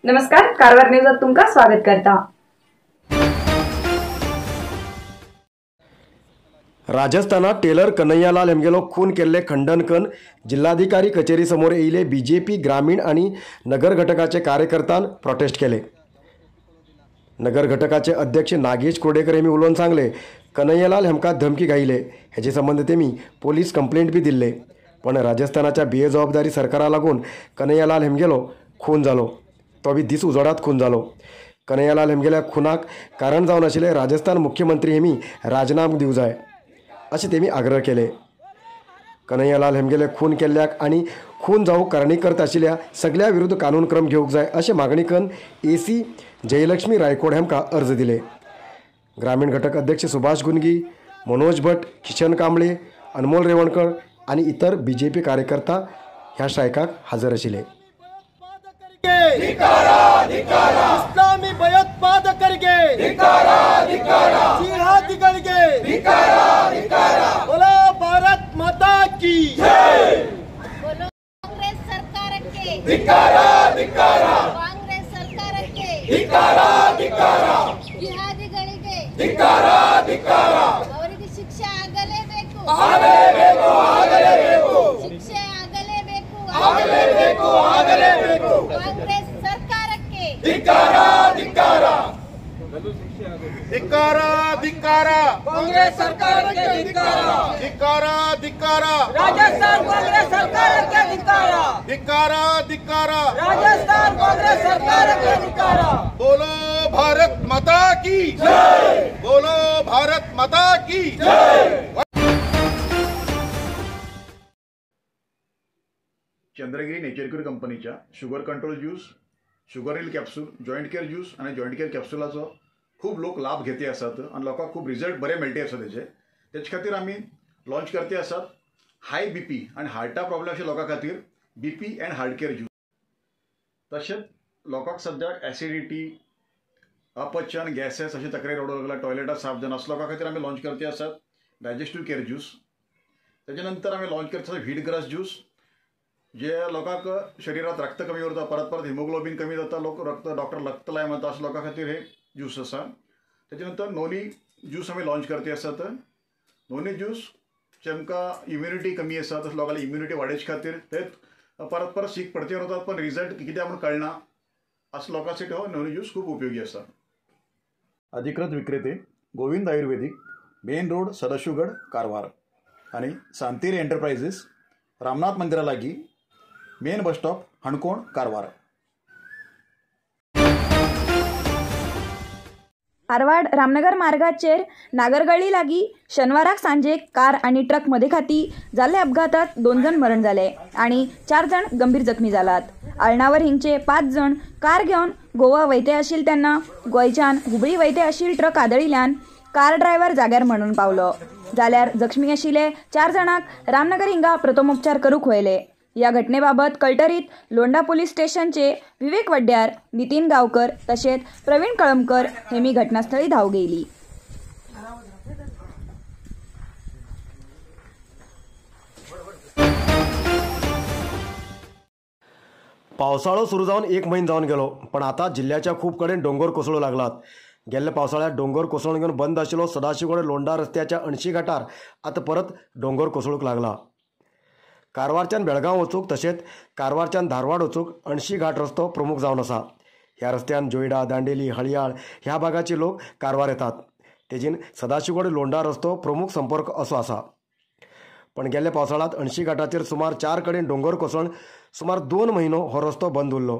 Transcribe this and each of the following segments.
नमस्कार, कारवार न्यूजात तुमका स्वागत करता। राजस्थानात टेलर कन्हैयालाल हेमगेलो खून केल्ले खंडन करून जिल्हाधिकारी कचेरी समोर येयले बीजेपी ग्रामीण आणि नगर घटकाचे कार्यकर्त्यान प्रोटेस्ट केले। नगर घटकाचे अध्यक्ष नागेश कोडेकर यांनी उलोवन सांगले कन्हैयालाल हेमका धमकी घायले हेचे संबंध तेमी पोलीस कंप्लेंट बी दिल्ले, पण राजस्थानाच्या बेजबाबदारी सरकारा लागून कन्हैयालाल हेमगेलो खून जालो, तो बी दीस उजवाडात खून जालो। कन्हैयालाल हेमगेल्या खुनाक कारण जावन आशिल्ले राजस्थान मुख्यमंत्री हेमी राजीनामा दिवं जाय अशें तेमी आग्रह केले। कन्हैयालाल हेमगेले खून केल्ल्याक आणि खून जावंक कारणीकर्ता आशिल्ल्या सगळ्या विरुद्ध कानूनक्रम घेवंक जाय अशें मागणी करून एसी जयलक्ष्मी रायकोड हेमका अर्ज दिले। ग्रामीण घटक अध्यक्ष सुभाष गुंगी, मनोज भट, किशन कांबळे, अनमोल रेवणकर आणि इतर बीजेपी कार्यकर्ता ह्या स्ट्रायकाक हजर आशिल्ले। इस्लामी भयोत्पादकರಿಗೆ जिहादिಗಳಿಗೆ बोलो भारत माता की जय। बोलो कांग्रेस सरकारಕ್ಕೆ कांग्रेस सरकारಕ್ಕೆ जिहादिಗಳಿಗೆ ಅವರಿಗೆ ಶಿಕ್ಷೆ ಆಗಲೇಬೇಕು ಶಿಕ್ಷೆ ಆಗಲೇಬೇಕು ಕಾಂಗ್ರೆಸ್ ಸರ್ಕಾರಕ್ಕೆ कांग्रेस सरकारಕ್ಕೆ राजस्थान कांग्रेस सरकारಕ್ಕೆ राजस्थान कांग्रेस सरकारಕ್ಕೆ बोलो भारत माता की जय, बोलो भारत माता की जय। चंद्रगिरी नेचरक्यूर कंपनीच्या sugar control juice, sugar hill capsule, joint care juice आणि जॉइंट केअर कॅप्सूलाचो खूप लोक लाभ घेते असतात आणि लोकांना खूप रिझल्ट बरे मेळटे असतात त्याच्या खातीर आम्ही लॉन्च करते असतात हाय बीपी आणि हार्टा प्रॉब्लेम अशा लोकां खातीर BP and heart care juice. तशेंच लोकांक सद्याक ॲसिडिटी, अपचन, गॅसेस अशी तक्रारी रडू लागला, टॉयलेटात साफ जाणं असं लोकां खातीर आम्ही लॉन्च करते असतात डायजेस्टिव्ह केअर ज्यूस। त्याच्यानंतर आम्ही लॉन्च करते व्हीट ग्रास ज्यूस, जे लोकांक शरीरात रक्त कमी उरता, परत हिमोग्लोबिन कमी जाता, डॉक्टर रक्त लाय म्हणता असं लोकां खातीर हे ज्यूस असा। त्याच्यानंतर नोनी ज्यूस आम्ही लॉन्च करते असतात। नोनी ज्यूस जेमका इम्युनिटी कमी आसा तसं लोकांना इम्युनिटी वाडोवचे खातीर ते परत सीक पडचे वतात, पण रिझल्ट कितें म्हणून कळना असं लोकांसाठी हो नोनी ज्यूस खूप उपयोगी आसा। अधिकृत विक्रेते गोविंद आयुर्वेदिक, मेन रोड, सदाशिवगड, कारवार आणि सांतेरी एंटरप्राइजेस, रामनाथ मंदिरा लागी, main bus stop, Hankon, Karwar. Karwad Ramnagar मार्गाचेर नागरगळी लागी शनिवाराक सांजे कार आणि ट्रक मध्ये खाती जाल्ल्या अपघातात 2 जण मरण जाले आणि 4 जण गंभीर जखमी जालात। अळणावर हिंगचे 5 जण कार घेऊन गोवा वयते आशिल तेन्ना गोंयच्यान हुबळी वयते आशिल ट्रक आदळिल्ल्यान कार ड्रायव्हर जाग्यार म्हणून पावलो, जाल्यार जखमी आशिल्ले 4 जणांक रामनगर हिंगा प्रथमोपचार करूक व्हयले। या घटनेबाबत कळटरीत लोंढा पोलीस स्टेशनचे विवेक वड्ड्यार, नितीन गावकर तसेच प्रवीण कळमकर हेमी घटनास्थळी धाव गेली। पावसाळो सुरू जावन 1 महिनो जावन गेलो, पण आता जिल्ह्याच्या खूप कडेन डोंगर कोसळू लागलात। गेल्ल्या पावसाळ्यात डोंगर कोसळून घेऊन बंद आशिल्लो सदाशिवगड लोंढा रस्त्याच्या 80 घाटार आता परत डोंगर कोसळूक लागला। कारवारच्यान बेळगांव वचूक तशेंच कारवारच्यान धारवाड वचूक 80 घाट रस्तो प्रमुख जावन आसा। ह्या रस्त्यान जोयडा, दांडेली, हळयाळ ह्या भागाचे लोक कारवार येतात, तेजीन सदाशिवगड लोंढा रस्तो प्रमुख संपर्क असो आसा। पण गेल्ल्या पावसाळ्यात 80 घाटाचेर सुमार 4 कडेन डोंगर कोसळून सुमार 2 महिनो हो रस्तो बंद उरलो।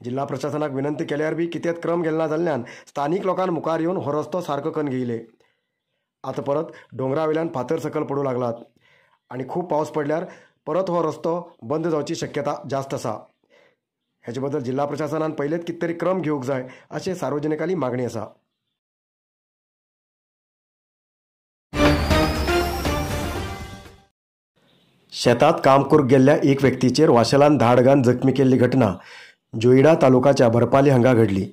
जिल्हा प्रशासनाक विनंती केल्यार बी कितेंच क्रम गेलना जाल्ल्यान स्थानिक लोकांन मुखार येवन हो रस्तो सारको करून घेयले। आता परत डोंगरावेल्यान फातर सकल पडू लागलात आणि खूप पावस पडल्यार परत हो रस्तो बंद जावची शक्यता जास्त आसा। हेचे बद्दल जिल्हा प्रशासनान पयलेच कितें तरी क्रम घेवंक जाय अशें सार्वजनिकांनी मागणी आसा। शेतात काम करूंक गेल्ल्या एक व्यक्तीचेर वाशेलान धाड घालून जखमी केल्ली घटना जोयडा तालुक्याच्या बरपाली हांगा घडली।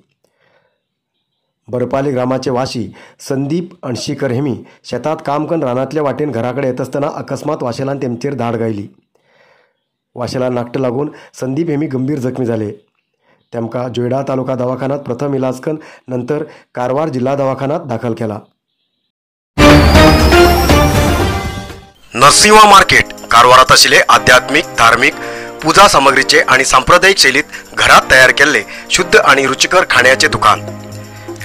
बरपाली ग्रामाचे वाशी संदीप अणशीकर हेमी शेतात काम करून रानातल्या वाटेन घराकडे येत असताना अकस्मात वाशेलान तेमचेर धाड घायली। वाशेलान नाकट लागून संदीप हेमी गंभीर जखमी झाले। तेमकां जोयडा तालुका दवाखान्यात प्रथम इलाज करून नंतर कारवार जिल्हा दवाखान्यात दाखल केला. नरसिंहा मार्केट कारवारात आशिल्ले आध्यात्मिक, धार्मिक, पूजा सामग्रीचे आणि सांप्रदायिक शैलीत घरात तयार केलेले शुद्ध आणि रुचिकर खाण्याचे दुकान.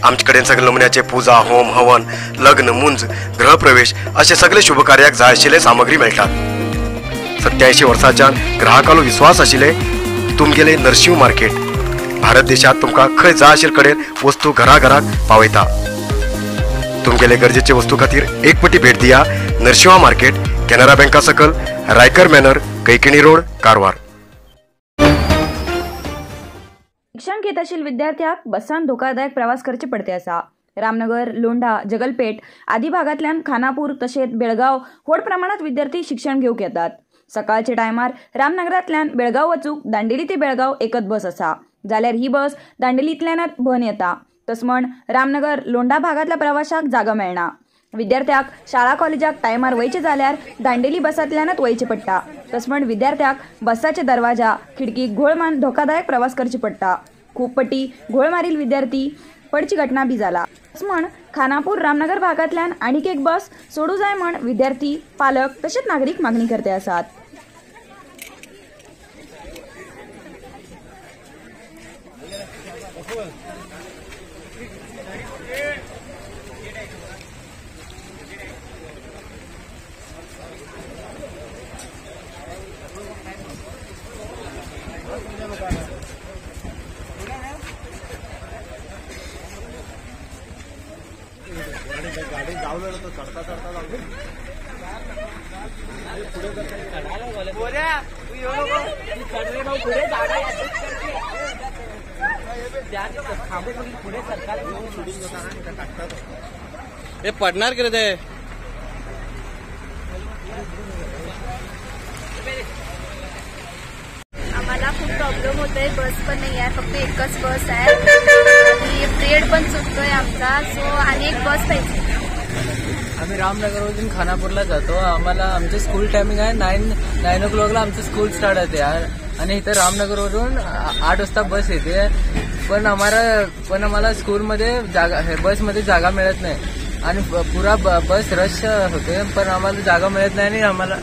आमचे कडेन सगळे नमुन्याचे पूजा, होम, हवन, लग्न, मुंज, गृहप्रवेश असे सगळे शुभ कार्याक जाय आशिल्ले सामग्री मेळटात. 87 वर्सांच्यान ग्राहकालो विश्वास आशिल्ले तुमगेले नरसिंह मार्केट. भारत देशात तुमकां खंय जाय आशिल्ले कडेन वस्तू घराघराक पावयता. तुमगेले गरजेचे वस्तू खातीर एक पटी भेट दिया. नरसिंहा मार्केट, कॅनरा बँका सकल, रायकर मॅनर, कैकिणी रोड, कारवार. शिक्षण घेत आशिल्ल्या विद्यार्थ्यांक बसान धोकादायक प्रवास करचे पडते आसा. रामनगर, लोंढा, जगलपेट आदी भागांतल्यान खानापूर तशेंच बेळगांव व्हड प्रमाणात विद्यार्थी शिक्षण घेवंक येतात. सकाळचे टायमार रामनगरांतल्यान बेळगांव वचूंक दांडेली ते बेळगांव एकच बस आसा, जाल्यार ही बस दांडेलींतल्यानच भन येता. तसमण रामनगर, लोंढा भागांतल्या प्रवाशाक जागा मेळना. विद्यार्थ्याक शाळा कॉलेजाक टायमार वयचे जाल्यार दांडेली बसांतल्यानच वयचे पडटा. तसमण विद्यार्थ्याक बसाचे दरवाजा, खिडकी घोळ मारून धोकादायक प्रवास करचे पडटा. खूब पटी घोळ मारील विद्यार्थी पडची घटना बी जाला. तसमण खानापूर, रामनगर भागांतल्यान आनीक एक बस सोडू जाय म्हण विद्यार्थी, पालक तशेंच नागरीक मागणी करते आसात. हे पडणार की ते आम्हाला खूप प्रॉब्लेम होतोय. बस पण नाही आहे, फक्त एकच बस आहे आणि पिरियड पण चुकतोय आमचा. सो आणि एक बस पाहिजे. आम्ही रामनगरवरून खानापूरला जातो. आम्हाला आमचं स्कूल टायमिंग आहे 9 o'clockला आमचं स्कूल स्टार्ट होते आणि इथं रामनगरवरून 8 वाजता बस येते. पण आम्हाला स्कूलमध्ये बसमध्ये जागा मिळत नाही आणि पुरा बस रश होते. पण आम्हाला जागा मिळत नाही आणि आम्हाला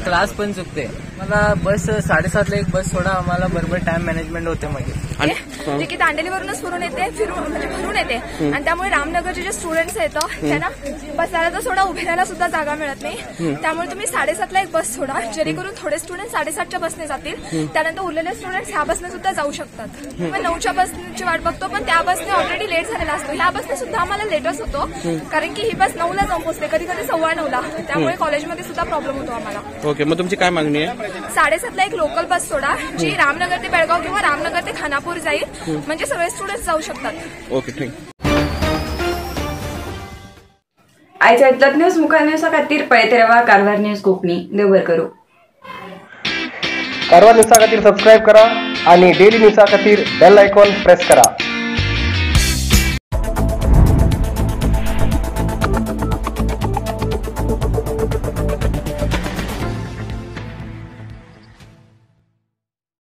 क्लास पण चुकते. मला बस 7:30ला एक बस सोडा, आम्हाला बरोबर टाइम मॅनेजमेंट होते. म्हणजे की दांडेलीवरूनच फिरून येते आणि त्यामुळे रामनगरचे जे स्टुडंट्स आहेत त्यांना बसायला तर सोडा, उभे राहायला सुद्धा जागा मिळत नाही. त्यामुळे तुम्ही 7:30ला एक बस सोडा, जेणेकरून थोडे स्टुडंट 7:30च्या बसने जातील. त्यानंतर उरलेले स्टुडंट ह्या बसने सुद्धा जाऊ शकतात. मग 9च्या बसची वाट बघतो, पण त्या बसने ऑलरेडी लेट झालेला असतो. ह्या बसने सुद्धा आम्हाला लेटच होतो, कारण की ही बस 9ला जाऊन पोहोचते, कधी कधी 9:15ला. त्यामुळे कॉलेजमध्ये सुद्धा प्रॉब्लेम होतो आम्हाला. ओके, मग तुमची काय मागणी आहे? 7:30ला एक लोकल बस सोडा, जी रामनगर ते बेळगाव किंवा रामनगर ते खानापूर जाईल, म्हणजे सगळे स्टुडंट जाऊ शकतात. ओके, ठीक. आयच्या इतल्यात न्यूज मुखार न्यूजा खातीर पळयते रावा कारवार न्यूज कोंकणी. देव बरें करूं. कारवार न्यूजा खातीर सबस्क्राईब करा आणि डेली न्यूजा खातीर बेल आयकॉन प्रेस करा.